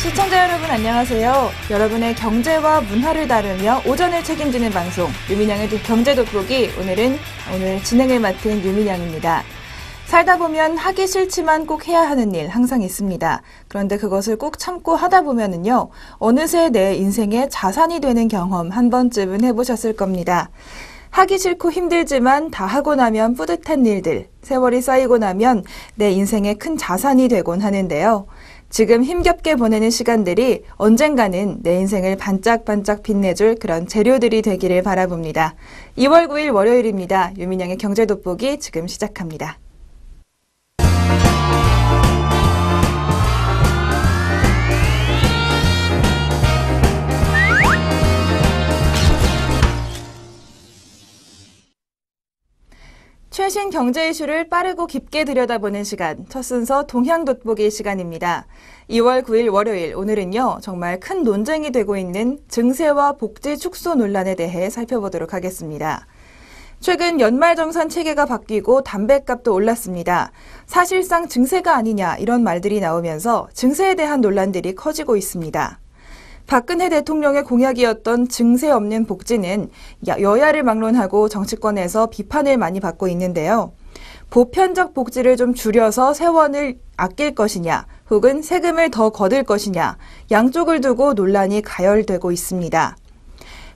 시청자 여러분 안녕하세요. 여러분의 경제와 문화를 다루며 오전을 책임지는 방송 유민양의 경제 돋보기 오늘 진행을 맡은 유민양입니다. 살다 보면 하기 싫지만 꼭 해야 하는 일 항상 있습니다. 그런데 그것을 꼭 참고 하다 보면은요, 어느새 내 인생의 자산이 되는 경험 한 번쯤은 해보셨을 겁니다. 하기 싫고 힘들지만 다 하고 나면 뿌듯한 일들, 세월이 쌓이고 나면 내 인생의 큰 자산이 되곤 하는데요. 지금 힘겹게 보내는 시간들이 언젠가는 내 인생을 반짝반짝 빛내줄 그런 재료들이 되기를 바라봅니다. 2월 9일 월요일입니다. 유민양의 경제 돋보기 지금 시작합니다. 최신 경제 이슈를 빠르고 깊게 들여다보는 시간, 첫 순서 동향 돋보기 시간입니다. 2월 9일 월요일, 오늘은요, 정말 큰 논쟁이 되고 있는 증세와 복지 축소 논란에 대해 살펴보도록 하겠습니다. 최근 연말정산 체계가 바뀌고 담배값도 올랐습니다. 사실상 증세가 아니냐 이런 말들이 나오면서 증세에 대한 논란들이 커지고 있습니다. 박근혜 대통령의 공약이었던 증세 없는 복지는 여야를 막론하고 정치권에서 비판을 많이 받고 있는데요. 보편적 복지를 좀 줄여서 세원을 아낄 것이냐, 혹은 세금을 더 거둘 것이냐, 양쪽을 두고 논란이 가열되고 있습니다.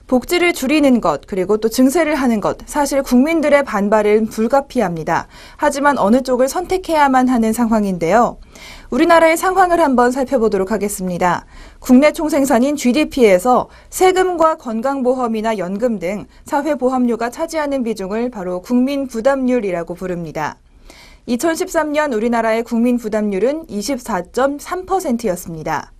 복지를 줄이는 것, 그리고 또 증세를 하는 것, 사실 국민들의 반발은 불가피합니다. 하지만 어느 쪽을 선택해야만 하는 상황인데요. 우리나라의 상황을 한번 살펴보도록 하겠습니다. 국내 총생산인 GDP에서 세금과 건강보험이나 연금 등 사회보험료가 차지하는 비중을 바로 국민부담률이라고 부릅니다. 2013년 우리나라의 국민부담률은 24.3%였습니다.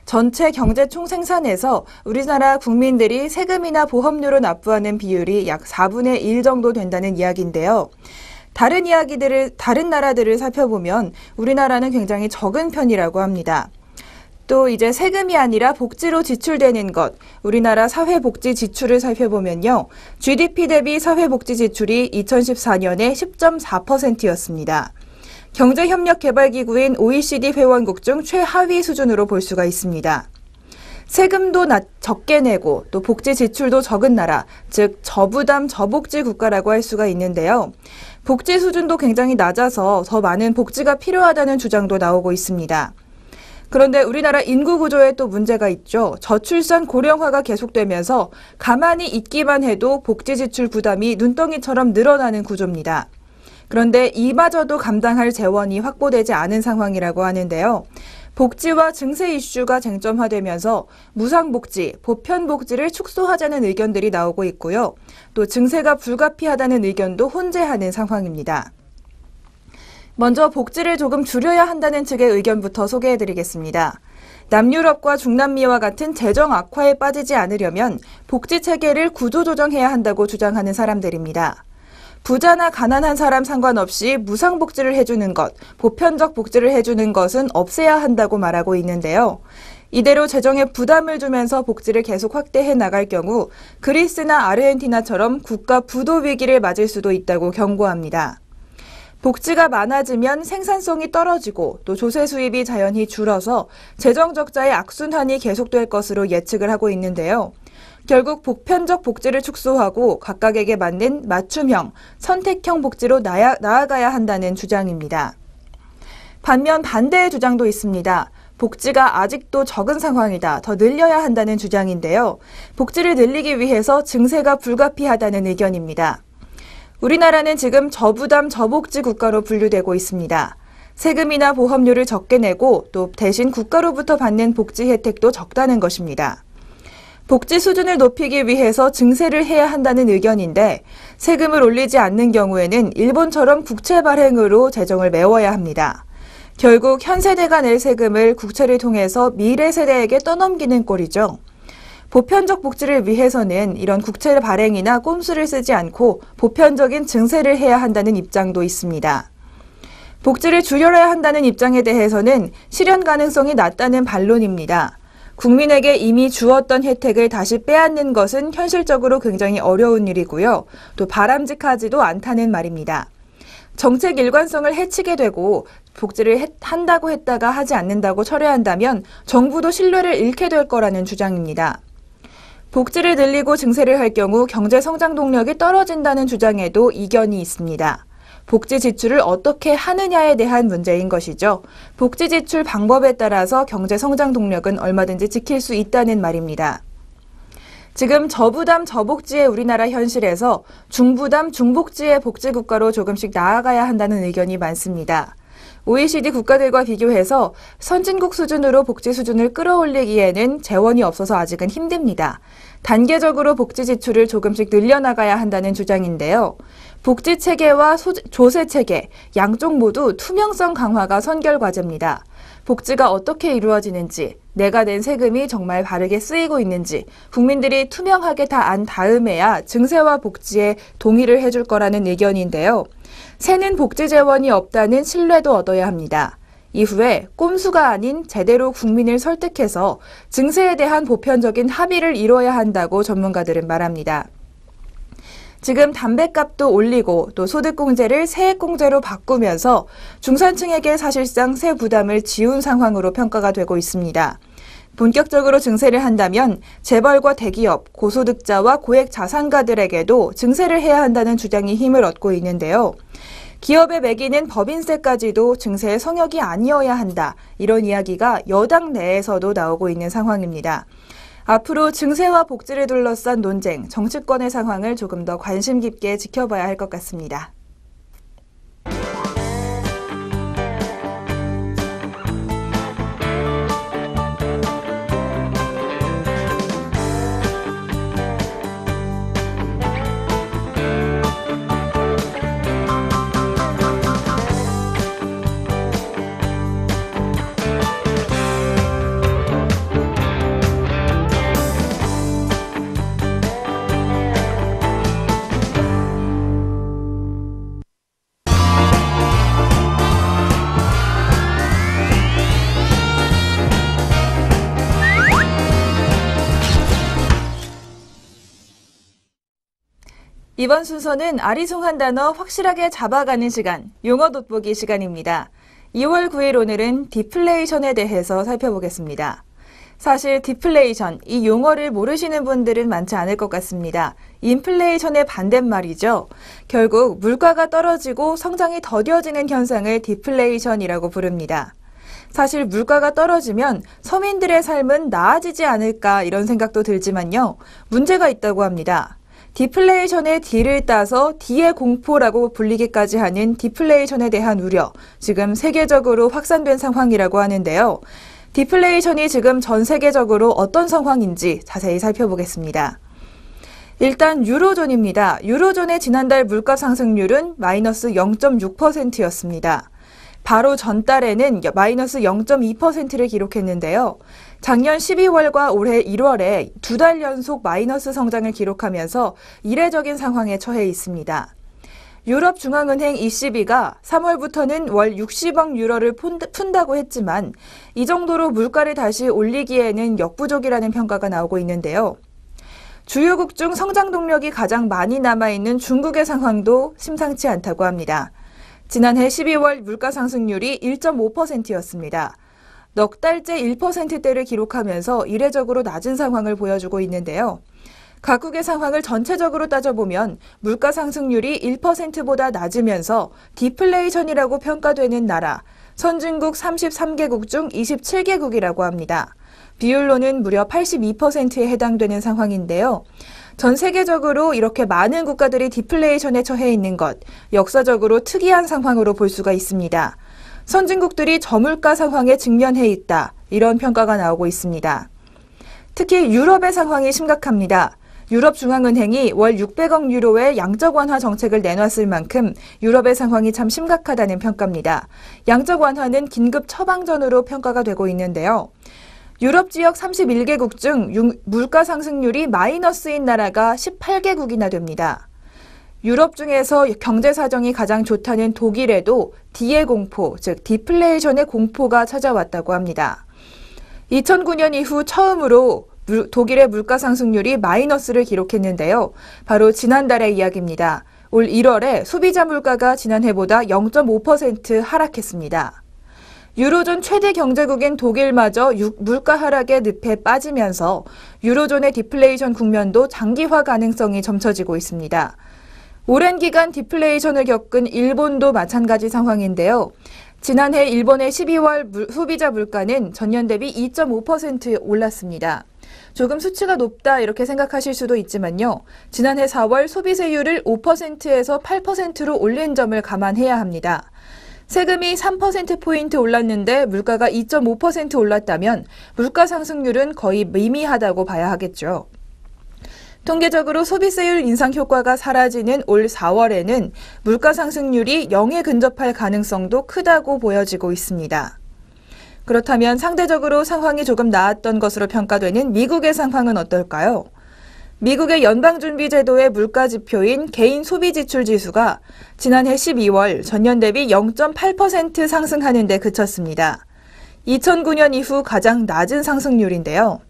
전체 경제 총생산에서 우리나라 국민들이 세금이나 보험료로 납부하는 비율이 약 4분의 1 정도 된다는 이야기인데요. 다른 나라들을 살펴보면 우리나라는 굉장히 적은 편이라고 합니다. 또 이제 세금이 아니라 복지로 지출되는 것, 우리나라 사회복지 지출을 살펴보면요. GDP 대비 사회복지 지출이 2014년에 10.4%였습니다. 경제협력개발기구인 OECD 회원국 중 최하위 수준으로 볼 수가 있습니다. 세금도 적게 내고 또 복지 지출도 적은 나라, 즉 저부담 저복지 국가라고 할 수가 있는데요. 복지 수준도 굉장히 낮아서 더 많은 복지가 필요하다는 주장도 나오고 있습니다. 그런데 우리나라 인구 구조에 또 문제가 있죠. 저출산 고령화가 계속되면서 가만히 있기만 해도 복지 지출 부담이 눈덩이처럼 늘어나는 구조입니다. 그런데 이마저도 감당할 재원이 확보되지 않은 상황이라고 하는데요. 복지와 증세 이슈가 쟁점화되면서 무상복지, 보편복지를 축소하자는 의견들이 나오고 있고요. 또 증세가 불가피하다는 의견도 혼재하는 상황입니다. 먼저 복지를 조금 줄여야 한다는 측의 의견부터 소개해드리겠습니다. 남유럽과 중남미와 같은 재정 악화에 빠지지 않으려면 복지 체계를 구조조정해야 한다고 주장하는 사람들입니다. 부자나 가난한 사람 상관없이 무상복지를 해주는 것, 보편적 복지를 해주는 것은 없애야 한다고 말하고 있는데요. 이대로 재정에 부담을 주면서 복지를 계속 확대해 나갈 경우 그리스나 아르헨티나처럼 국가 부도 위기를 맞을 수도 있다고 경고합니다. 복지가 많아지면 생산성이 떨어지고 또 조세 수입이 자연히 줄어서 재정 적자의 악순환이 계속될 것으로 예측을 하고 있는데요. 결국 보편적 복지를 축소하고 각각에게 맞는 맞춤형, 선택형 복지로 나아가야 한다는 주장입니다. 반면 반대의 주장도 있습니다. 복지가 아직도 적은 상황이다, 더 늘려야 한다는 주장인데요. 복지를 늘리기 위해서 증세가 불가피하다는 의견입니다. 우리나라는 지금 저부담 저복지 국가로 분류되고 있습니다. 세금이나 보험료를 적게 내고 또 대신 국가로부터 받는 복지 혜택도 적다는 것입니다. 복지 수준을 높이기 위해서 증세를 해야 한다는 의견인데 세금을 올리지 않는 경우에는 일본처럼 국채 발행으로 재정을 메워야 합니다. 결국 현 세대가 낼 세금을 국채를 통해서 미래 세대에게 떠넘기는 꼴이죠. 보편적 복지를 위해서는 이런 국채 발행이나 꼼수를 쓰지 않고 보편적인 증세를 해야 한다는 입장도 있습니다. 복지를 줄여야 한다는 입장에 대해서는 실현 가능성이 낮다는 반론입니다. 국민에게 이미 주었던 혜택을 다시 빼앗는 것은 현실적으로 굉장히 어려운 일이고요. 또 바람직하지도 않다는 말입니다. 정책 일관성을 해치게 되고 복지를 한다고 했다가 하지 않는다고 철회한다면 정부도 신뢰를 잃게 될 거라는 주장입니다. 복지를 늘리고 증세를 할 경우 경제 성장 동력이 떨어진다는 주장에도 이견이 있습니다. 복지 지출을 어떻게 하느냐에 대한 문제인 것이죠. 복지 지출 방법에 따라서 경제 성장 동력은 얼마든지 지킬 수 있다는 말입니다. 지금 저부담 저복지의 우리나라 현실에서 중부담 중복지의 복지국가로 조금씩 나아가야 한다는 의견이 많습니다. OECD 국가들과 비교해서 선진국 수준으로 복지 수준을 끌어올리기에는 재원이 없어서 아직은 힘듭니다. 단계적으로 복지 지출을 조금씩 늘려나가야 한다는 주장인데요. 복지 체계와 조세 체계, 양쪽 모두 투명성 강화가 선결 과제입니다. 복지가 어떻게 이루어지는지, 내가 낸 세금이 정말 바르게 쓰이고 있는지 국민들이 투명하게 다 안 다음에야 증세와 복지에 동의를 해줄 거라는 의견인데요. 새는 복지 재원이 없다는 신뢰도 얻어야 합니다. 이후에 꼼수가 아닌 제대로 국민을 설득해서 증세에 대한 보편적인 합의를 이뤄야 한다고 전문가들은 말합니다. 지금 담뱃값도 올리고 또 소득공제를 세액공제로 바꾸면서 중산층에게 사실상 세 부담을 지운 상황으로 평가가 되고 있습니다. 본격적으로 증세를 한다면 재벌과 대기업, 고소득자와 고액 자산가들에게도 증세를 해야 한다는 주장이 힘을 얻고 있는데요. 기업에 매기는 법인세까지도 증세의 성역이 아니어야 한다. 이런 이야기가 여당 내에서도 나오고 있는 상황입니다. 앞으로 증세와 복지를 둘러싼 논쟁, 정치권의 상황을 조금 더 관심 깊게 지켜봐야 할 것 같습니다. 이번 순서는 아리송한 단어 확실하게 잡아가는 시간, 용어 돋보기 시간입니다. 2월 9일 오늘은 디플레이션에 대해서 살펴보겠습니다. 사실 디플레이션, 이 용어를 모르시는 분들은 많지 않을 것 같습니다. 인플레이션의 반대말이죠. 결국 물가가 떨어지고 성장이 더뎌지는 현상을 디플레이션이라고 부릅니다. 사실 물가가 떨어지면 서민들의 삶은 나아지지 않을까 이런 생각도 들지만요. 문제가 있다고 합니다. 디플레이션의 D를 따서 D의 공포라고 불리기까지 하는 디플레이션에 대한 우려, 지금 세계적으로 확산된 상황이라고 하는데요. 디플레이션이 지금 전 세계적으로 어떤 상황인지 자세히 살펴보겠습니다. 일단 유로존입니다. 유로존의 지난달 물가 상승률은 마이너스 0.6%였습니다. 바로 전달에는 마이너스 0.2%를 기록했는데요. 작년 12월과 올해 1월에 2달 연속 마이너스 성장을 기록하면서 이례적인 상황에 처해 있습니다. 유럽중앙은행 ECB가 3월부터는 월 60억 유로를 푼다고 했지만 이 정도로 물가를 다시 올리기에는 역부족이라는 평가가 나오고 있는데요. 주요국 중 성장 동력이 가장 많이 남아있는 중국의 상황도 심상치 않다고 합니다. 지난해 12월 물가 상승률이 1.5%였습니다. 넉 달째 1%대를 기록하면서 이례적으로 낮은 상황을 보여주고 있는데요. 각국의 상황을 전체적으로 따져보면 물가 상승률이 1%보다 낮으면서 디플레이션이라고 평가되는 나라, 선진국 33개국 중 27개국이라고 합니다. 비율로는 무려 82%에 해당되는 상황인데요. 전 세계적으로 이렇게 많은 국가들이 디플레이션에 처해 있는 것, 역사적으로 특이한 상황으로 볼 수가 있습니다. 선진국들이 저물가 상황에 직면해 있다, 이런 평가가 나오고 있습니다. 특히 유럽의 상황이 심각합니다. 유럽중앙은행이 월 600억 유로의 양적 완화 정책을 내놨을 만큼 유럽의 상황이 참 심각하다는 평가입니다. 양적 완화는 긴급 처방전으로 평가가 되고 있는데요. 유럽 지역 31개국 중 물가 상승률이 마이너스인 나라가 18개국이나 됩니다. 유럽 중에서 경제 사정이 가장 좋다는 독일에도 D의 공포, 즉 디플레이션의 공포가 찾아왔다고 합니다. 2009년 이후 처음으로 독일의 물가 상승률이 마이너스를 기록했는데요. 바로 지난달의 이야기입니다. 올 1월에 소비자 물가가 지난해보다 0.5% 하락했습니다. 유로존 최대 경제국인 독일마저 물가 하락의 늪에 빠지면서 유로존의 디플레이션 국면도 장기화 가능성이 점쳐지고 있습니다. 오랜 기간 디플레이션을 겪은 일본도 마찬가지 상황인데요. 지난해 일본의 12월 소비자 물가는 전년 대비 2.5% 올랐습니다. 조금 수치가 높다 이렇게 생각하실 수도 있지만요. 지난해 4월 소비세율을 5%에서 8%로 올린 점을 감안해야 합니다. 세금이 3%포인트 올랐는데 물가가 2.5% 올랐다면 물가 상승률은 거의 미미하다고 봐야 하겠죠. 통계적으로 소비세율 인상 효과가 사라지는 올 4월에는 물가 상승률이 0에 근접할 가능성도 크다고 보여지고 있습니다. 그렇다면 상대적으로 상황이 조금 나았던 것으로 평가되는 미국의 상황은 어떨까요? 미국의 연방준비제도의 물가지표인 개인소비지출지수가 지난해 12월 전년 대비 0.8% 상승하는 데 그쳤습니다. 2009년 이후 가장 낮은 상승률인데요.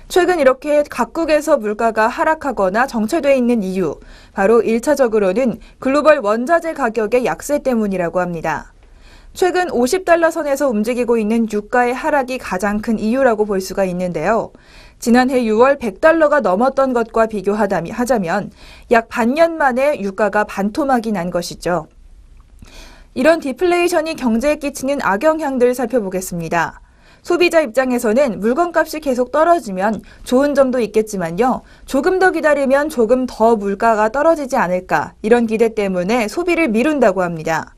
최근 이렇게 각국에서 물가가 하락하거나 정체돼 있는 이유, 바로 1차적으로는 글로벌 원자재 가격의 약세 때문이라고 합니다. 최근 50달러 선에서 움직이고 있는 유가의 하락이 가장 큰 이유라고 볼 수가 있는데요. 지난해 6월 100달러가 넘었던 것과 비교하자면 약 반년 만에 유가가 반토막이 난 것이죠. 이런 디플레이션이 경제에 끼치는 악영향들 살펴보겠습니다. 소비자 입장에서는 물건값이 계속 떨어지면 좋은 점도 있겠지만요. 조금 더 기다리면 조금 더 물가가 떨어지지 않을까 이런 기대 때문에 소비를 미룬다고 합니다.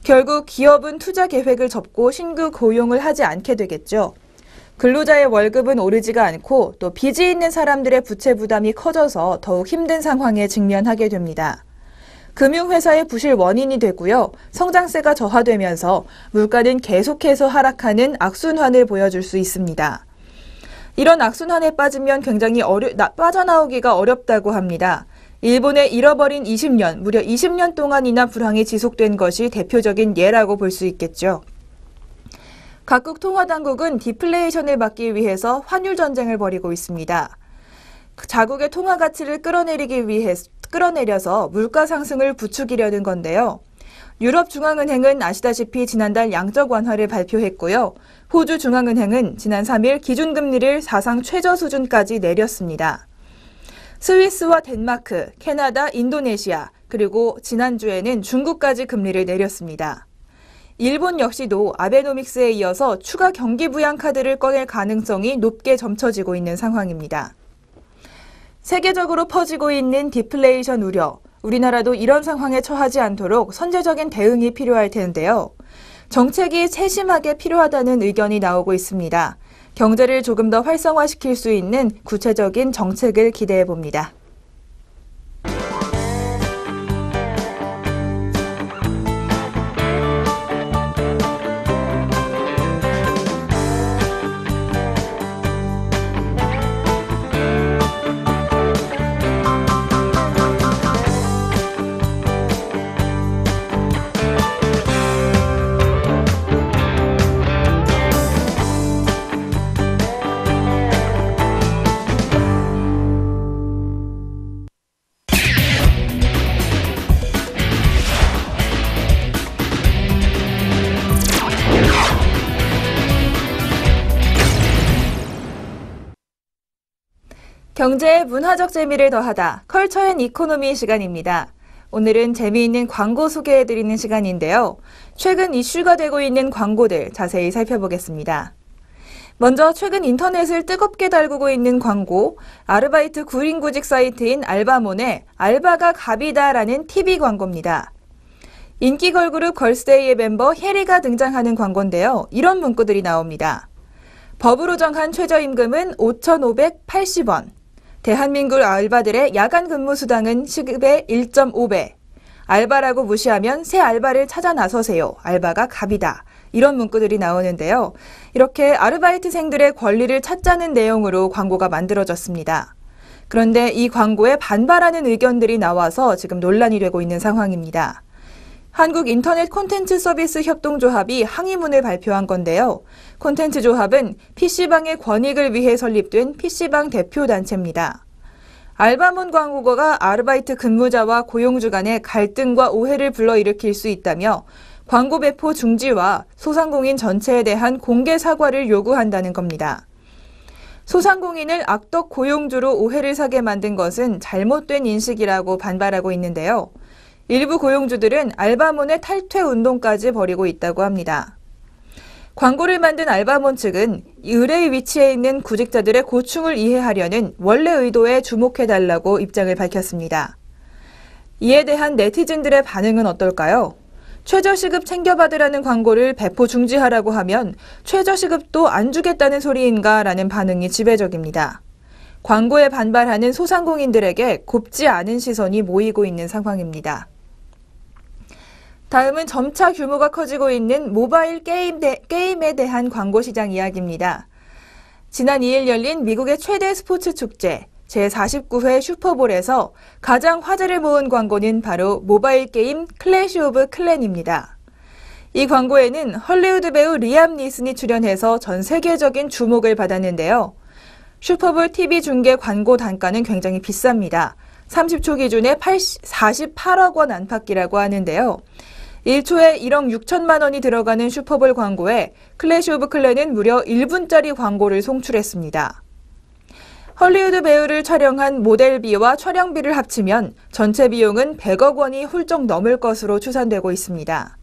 결국 기업은 투자 계획을 접고 신규 고용을 하지 않게 되겠죠. 근로자의 월급은 오르지가 않고 또 빚이 있는 사람들의 부채 부담이 커져서 더욱 힘든 상황에 직면하게 됩니다. 금융회사의 부실 원인이 되고요. 성장세가 저하되면서 물가는 계속해서 하락하는 악순환을 보여줄 수 있습니다. 이런 악순환에 빠지면 굉장히 빠져나오기가 어렵다고 합니다. 일본의 잃어버린 20년, 무려 20년 동안이나 불황이 지속된 것이 대표적인 예라고 볼 수 있겠죠. 각국 통화당국은 디플레이션을 막기 위해서 환율 전쟁을 벌이고 있습니다. 자국의 통화 가치를 끌어내려서 물가 상승을 부추기려는 건데요. 유럽중앙은행은 아시다시피 지난달 양적 완화를 발표했고요. 호주 중앙은행은 지난 3일 기준금리를 사상 최저 수준까지 내렸습니다. 스위스와 덴마크, 캐나다, 인도네시아, 그리고 지난주에는 중국까지 금리를 내렸습니다. 일본 역시도 아베노믹스에 이어서 추가 경기 부양 카드를 꺼낼 가능성이 높게 점쳐지고 있는 상황입니다. 세계적으로 퍼지고 있는 디플레이션 우려, 우리나라도 이런 상황에 처하지 않도록 선제적인 대응이 필요할 텐데요. 정책이 세심하게 필요하다는 의견이 나오고 있습니다. 경제를 조금 더 활성화시킬 수 있는 구체적인 정책을 기대해 봅니다. 경제의 문화적 재미를 더하다 컬처 앤 이코노미 시간입니다. 오늘은 재미있는 광고 소개해드리는 시간인데요. 최근 이슈가 되고 있는 광고들 자세히 살펴보겠습니다. 먼저 최근 인터넷을 뜨겁게 달구고 있는 광고, 아르바이트 구인구직 사이트인 알바몬의 알바가 갑이다라는 TV 광고입니다. 인기 걸그룹 걸스데이의 멤버 해리가 등장하는 광고인데요. 이런 문구들이 나옵니다. 법으로 정한 최저임금은 5,580원. 대한민국 알바들의 야간 근무 수당은 시급의 1.5배. 알바라고 무시하면 새 알바를 찾아 나서세요. 알바가 갑이다. 이런 문구들이 나오는데요. 이렇게 아르바이트생들의 권리를 찾자는 내용으로 광고가 만들어졌습니다. 그런데 이 광고에 반발하는 의견들이 나와서 지금 논란이 되고 있는 상황입니다. 한국인터넷 콘텐츠 서비스 협동조합이 항의문을 발표한 건데요. 콘텐츠조합은 PC방의 권익을 위해 설립된 PC방 대표단체입니다. 알바몬 광고가 아르바이트 근무자와 고용주 간의 갈등과 오해를 불러일으킬 수 있다며 광고 배포 중지와 소상공인 전체에 대한 공개 사과를 요구한다는 겁니다. 소상공인을 악덕 고용주로 오해를 사게 만든 것은 잘못된 인식이라고 반발하고 있는데요. 일부 고용주들은 알바몬의 탈퇴 운동까지 벌이고 있다고 합니다. 광고를 만든 알바몬 측은 의뢰의 위치에 있는 구직자들의 고충을 이해하려는 원래 의도에 주목해달라고 입장을 밝혔습니다. 이에 대한 네티즌들의 반응은 어떨까요? 최저시급 챙겨받으라는 광고를 배포 중지하라고 하면 최저시급도 안 주겠다는 소리인가 라는 반응이 지배적입니다. 광고에 반발하는 소상공인들에게 곱지 않은 시선이 모이고 있는 상황입니다. 다음은 점차 규모가 커지고 있는 모바일 게임에 대한 광고 시장 이야기입니다. 지난 2일 열린 미국의 최대 스포츠 축제 제49회 슈퍼볼에서 가장 화제를 모은 광고는 바로 모바일 게임 클래시 오브 클랜입니다. 이 광고에는 헐리우드 배우 리암 니슨이 출연해서 전 세계적인 주목을 받았는데요. 슈퍼볼 TV 중계 광고 단가는 굉장히 비쌉니다. 30초 기준에 48억 원 안팎이라고 하는데요. 1초에 1억 6천만 원이 들어가는 슈퍼볼 광고에 클래시 오브 클랜은 무려 1분짜리 광고를 송출했습니다. 헐리우드 배우를 촬영한 모델비와 촬영비를 합치면 전체 비용은 100억 원이 훌쩍 넘을 것으로 추산되고 있습니다.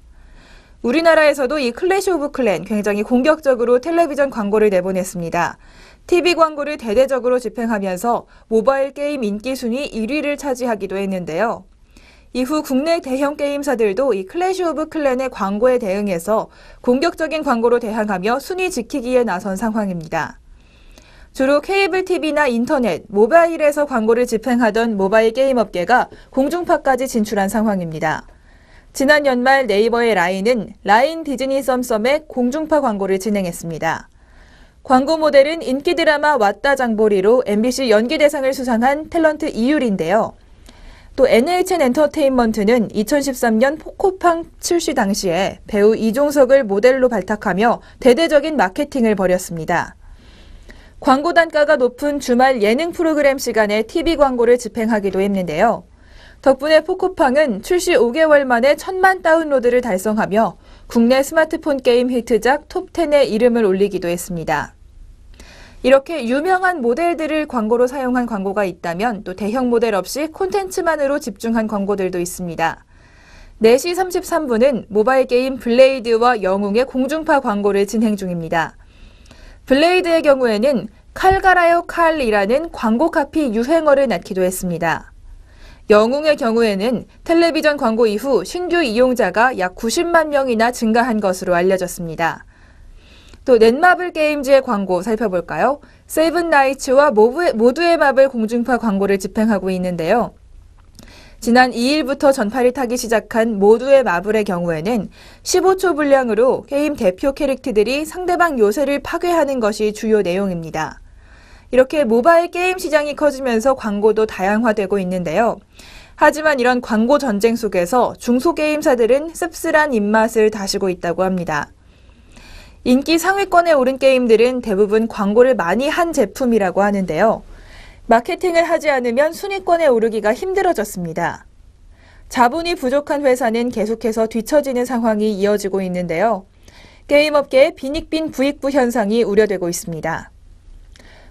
우리나라에서도 이 클래시 오브 클랜 굉장히 공격적으로 텔레비전 광고를 내보냈습니다. TV 광고를 대대적으로 집행하면서 모바일 게임 인기 순위 1위를 차지하기도 했는데요. 이후 국내 대형 게임사들도 이 클래시 오브 클랜의 광고에 대응해서 공격적인 광고로 대항하며 순위 지키기에 나선 상황입니다. 주로 케이블 TV나 인터넷, 모바일에서 광고를 집행하던 모바일 게임 업계가 공중파까지 진출한 상황입니다. 지난 연말 네이버의 라인은 라인 디즈니 썸썸의 공중파 광고를 진행했습니다. 광고 모델은 인기 드라마 왔다 장보리로 MBC 연기대상을 수상한 탤런트 이유리인데요. 또 NHN 엔터테인먼트는 2013년 포코팡 출시 당시에 배우 이종석을 모델로 발탁하며 대대적인 마케팅을 벌였습니다. 광고 단가가 높은 주말 예능 프로그램 시간에 TV 광고를 집행하기도 했는데요. 덕분에 포코팡은 출시 5개월 만에 1,000만 다운로드를 달성하며 국내 스마트폰 게임 히트작 톱10에 이름을 올리기도 했습니다. 이렇게 유명한 모델들을 광고로 사용한 광고가 있다면 또 대형 모델 없이 콘텐츠만으로 집중한 광고들도 있습니다. 4시 33분은 모바일 게임 블레이드와 영웅의 공중파 광고를 진행 중입니다. 블레이드의 경우에는 칼 갈아요 칼이라는 광고 카피 유행어를 낳기도 했습니다. 영웅의 경우에는 텔레비전 광고 이후 신규 이용자가 약 90만 명이나 증가한 것으로 알려졌습니다. 또 넷마블 게임즈의 광고 살펴볼까요? 세븐 나이츠와 모두의 마블 공중파 광고를 집행하고 있는데요. 지난 2일부터 전파를 타기 시작한 모두의 마블의 경우에는 15초 분량으로 게임 대표 캐릭터들이 상대방 요새를 파괴하는 것이 주요 내용입니다. 이렇게 모바일 게임 시장이 커지면서 광고도 다양화되고 있는데요. 하지만 이런 광고 전쟁 속에서 중소게임사들은 씁쓸한 입맛을 다시고 있다고 합니다. 인기 상위권에 오른 게임들은 대부분 광고를 많이 한 제품이라고 하는데요. 마케팅을 하지 않으면 순위권에 오르기가 힘들어졌습니다. 자본이 부족한 회사는 계속해서 뒤처지는 상황이 이어지고 있는데요. 게임업계의 빈익빈 부익부 현상이 우려되고 있습니다.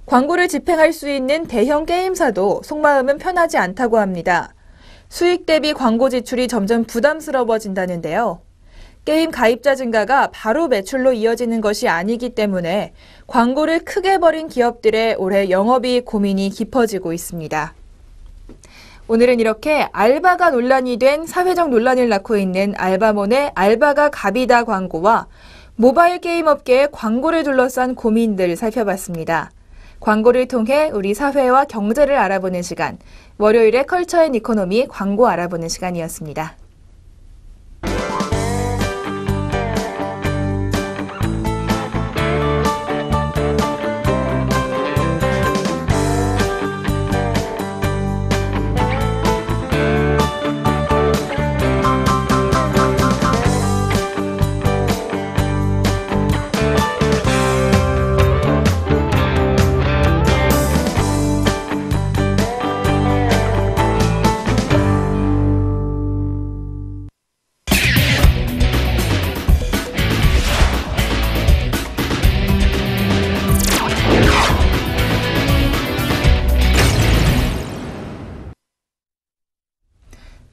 광고를 집행할 수 있는 대형 게임사도 속마음은 편하지 않다고 합니다. 수익 대비 광고 지출이 점점 부담스러워진다는데요. 게임 가입자 증가가 바로 매출로 이어지는 것이 아니기 때문에 광고를 크게 벌인 기업들의 올해 영업이익 고민이 깊어지고 있습니다. 오늘은 이렇게 알바가 논란이 된 사회적 논란을 낳고 있는 알바몬의 알바가 갑이다 광고와 모바일 게임 업계의 광고를 둘러싼 고민들 살펴봤습니다. 광고를 통해 우리 사회와 경제를 알아보는 시간, 월요일의 컬처 앤 이코노미 광고 알아보는 시간이었습니다.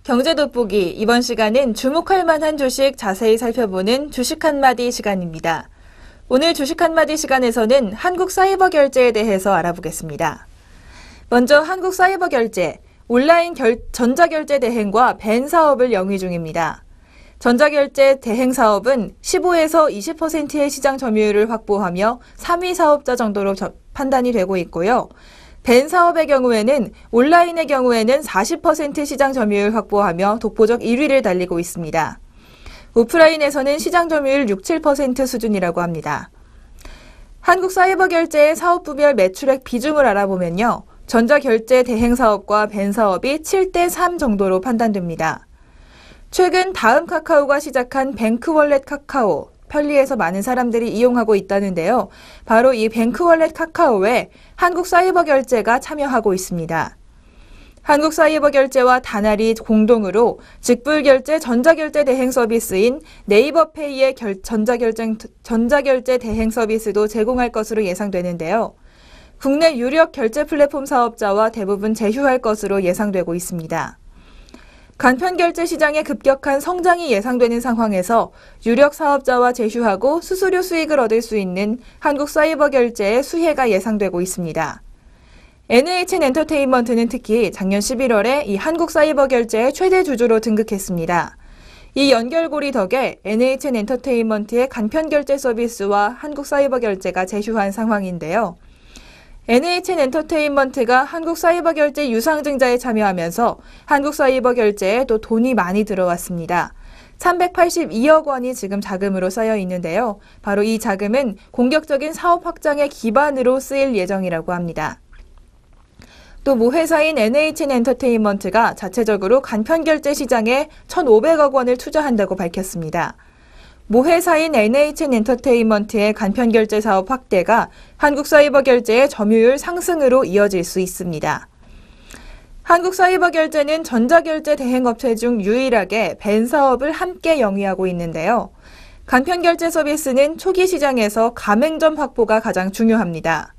경제 돋보기, 이번 시간은 주목할 만한 주식 자세히 살펴보는 주식 한마디 시간입니다. 오늘 주식 한마디 시간에서는 한국사이버결제에 대해서 알아보겠습니다. 먼저 한국사이버결제, 온라인 전자결제 대행과 벤 사업을 영위 중입니다. 전자결제 대행 사업은 15에서 20%의 시장 점유율을 확보하며 3위 사업자 정도로 판단이 되고 있고요. 벤 사업의 경우에는 온라인의 경우에는 40% 시장 점유율 확보하며 독보적 1위를 달리고 있습니다. 오프라인에서는 시장 점유율 6, 7% 수준이라고 합니다. 한국사이버결제의 사업부별 매출액 비중을 알아보면요. 전자결제 대행 사업과 벤 사업이 7대3 정도로 판단됩니다. 최근 다음 카카오가 시작한 뱅크월렛 카카오, 편리해서 많은 사람들이 이용하고 있다는데요. 바로 이 뱅크월렛 카카오에 한국사이버결제가 참여하고 있습니다. 한국사이버결제와 다나리 공동으로 직불결제 전자결제 대행 서비스인 네이버페이의 전자결제 대행 서비스도 제공할 것으로 예상되는데요. 국내 유력 결제 플랫폼 사업자와 대부분 제휴할 것으로 예상되고 있습니다. 간편결제 시장의 급격한 성장이 예상되는 상황에서 유력 사업자와 제휴하고 수수료 수익을 얻을 수 있는 한국사이버결제의 수혜가 예상되고 있습니다. NHN엔터테인먼트는 특히 작년 11월에 이 한국사이버결제의 최대 주주로 등극했습니다. 이 연결고리 덕에 NHN엔터테인먼트의 간편결제 서비스와 한국사이버결제가 제휴한 상황인데요. NHN엔터테인먼트가 한국사이버결제 유상증자에 참여하면서 한국사이버결제에 또 돈이 많이 들어왔습니다. 382억 원이 지금 자금으로 쌓여 있는데요. 바로 이 자금은 공격적인 사업 확장의 기반으로 쓰일 예정이라고 합니다. 또 모 회사인 NHN엔터테인먼트가 자체적으로 간편결제 시장에 1,500억 원을 투자한다고 밝혔습니다. 모 회사인 NHN엔터테인먼트의 간편결제 사업 확대가 한국사이버결제의 점유율 상승으로 이어질 수 있습니다. 한국사이버결제는 전자결제 대행업체 중 유일하게 벤 사업을 함께 영위하고 있는데요. 간편결제 서비스는 초기 시장에서 가맹점 확보가 가장 중요합니다.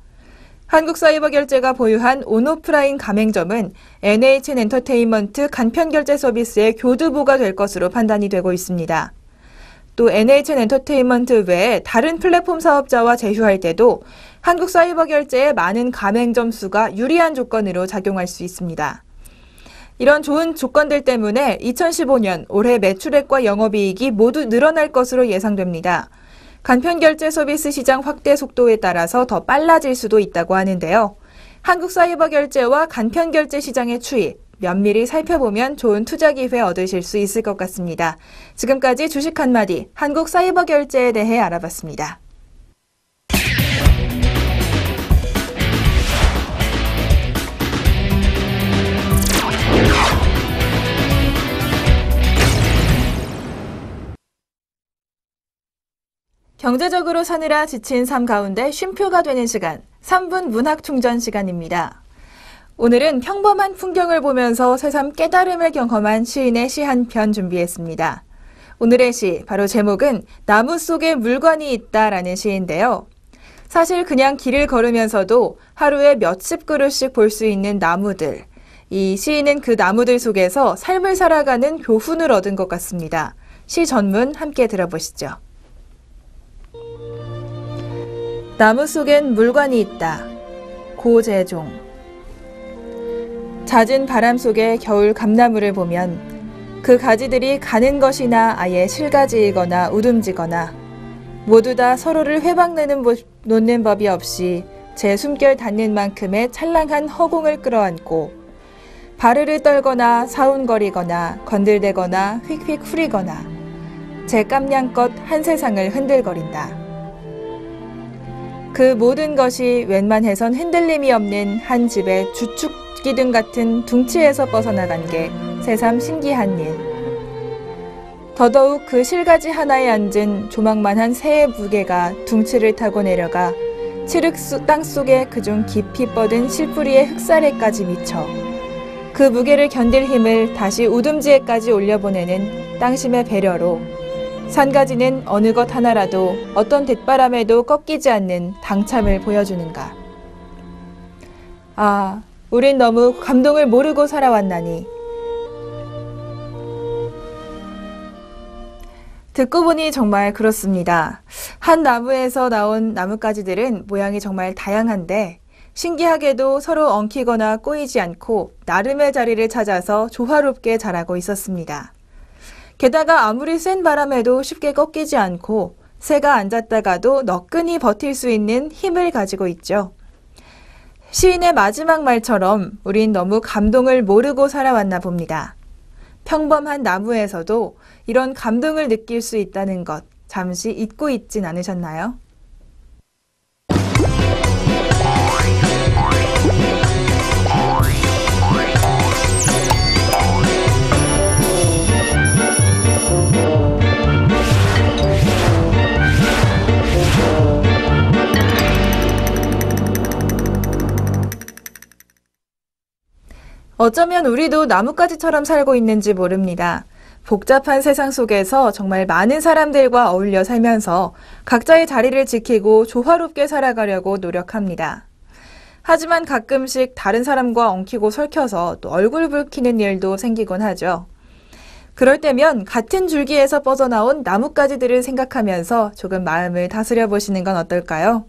한국사이버결제가 보유한 온오프라인 가맹점은 NHN엔터테인먼트 간편결제 서비스의 교두보가 될 것으로 판단이 되고 있습니다. 또 NHN엔터테인먼트 외에 다른 플랫폼 사업자와 제휴할 때도 한국사이버결제의 많은 가맹점 수가 유리한 조건으로 작용할 수 있습니다. 이런 좋은 조건들 때문에 2015년 올해 매출액과 영업이익이 모두 늘어날 것으로 예상됩니다. 간편결제 서비스 시장 확대 속도에 따라서 더 빨라질 수도 있다고 하는데요. 한국사이버결제와 간편결제 시장의 추이, 면밀히 살펴보면 좋은 투자 기회 얻으실 수 있을 것 같습니다. 지금까지 주식 한마디, 한국사이버결제에 대해 알아봤습니다. 경제적으로 사느라 지친 삶 가운데 쉼표가 되는 시간, 3분 문학 충전 시간입니다. 오늘은 평범한 풍경을 보면서 새삼 깨달음을 경험한 시인의 시 한 편 준비했습니다. 오늘의 시, 바로 제목은 나무 속에 물건이 있다라는 시인데요. 사실 그냥 길을 걸으면서도 하루에 몇십 그루씩 볼 수 있는 나무들. 이 시인은 그 나무들 속에서 삶을 살아가는 교훈을 얻은 것 같습니다. 시 전문 함께 들어보시죠. 나무 속엔 물건이 있다. 고재종. 잦은 바람 속에 겨울 감나무를 보면 그 가지들이 가는 것이나 아예 실가지이거나 우듬지거나 모두 다 서로를 놓는 법이 없이 제 숨결 닿는 만큼의 찰랑한 허공을 끌어안고 바르르 떨거나 사운거리거나 건들대거나 휙휙 후리거나 제 깜냥껏 한 세상을 흔들거린다. 그 모든 것이 웬만해선 흔들림이 없는 한 집의 주축기둥 같은 둥치에서 벗어나간 게 새삼 신기한 일. 더더욱 그 실가지 하나에 앉은 조망만한 새의 무게가 둥치를 타고 내려가 칠흑 땅속에 그중 깊이 뻗은 실뿌리의 흑사래까지 미쳐 그 무게를 견딜 힘을 다시 우듬지에까지 올려보내는 땅심의 배려로 산가지는 어느 것 하나라도 어떤 대바람에도 꺾이지 않는 당참을 보여주는가. 아, 우린 너무 감동을 모르고 살아왔나니. 듣고 보니 정말 그렇습니다. 한 나무에서 나온 나뭇가지들은 모양이 정말 다양한데 신기하게도 서로 엉키거나 꼬이지 않고 나름의 자리를 찾아서 조화롭게 자라고 있었습니다. 게다가 아무리 센 바람에도 쉽게 꺾이지 않고 새가 앉았다가도 너끈히 버틸 수 있는 힘을 가지고 있죠. 시인의 마지막 말처럼 우린 너무 감동을 모르고 살아왔나 봅니다. 평범한 나무에서도 이런 감동을 느낄 수 있다는 것 잠시 잊고 있진 않으셨나요? 어쩌면 우리도 나뭇가지처럼 살고 있는지 모릅니다. 복잡한 세상 속에서 정말 많은 사람들과 어울려 살면서 각자의 자리를 지키고 조화롭게 살아가려고 노력합니다. 하지만 가끔씩 다른 사람과 엉키고 설켜서 또 얼굴 붉히는 일도 생기곤 하죠. 그럴 때면 같은 줄기에서 뻗어나온 나뭇가지들을 생각하면서 조금 마음을 다스려 보시는 건 어떨까요?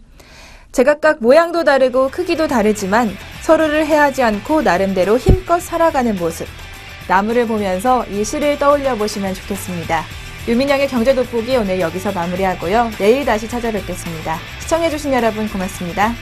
제각각 모양도 다르고 크기도 다르지만 서로를 해하지 않고 나름대로 힘껏 살아가는 모습. 나무를 보면서 이 시를 떠올려 보시면 좋겠습니다. 유민영의 경제돋보기 오늘 여기서 마무리하고요. 내일 다시 찾아뵙겠습니다. 시청해주신 여러분 고맙습니다.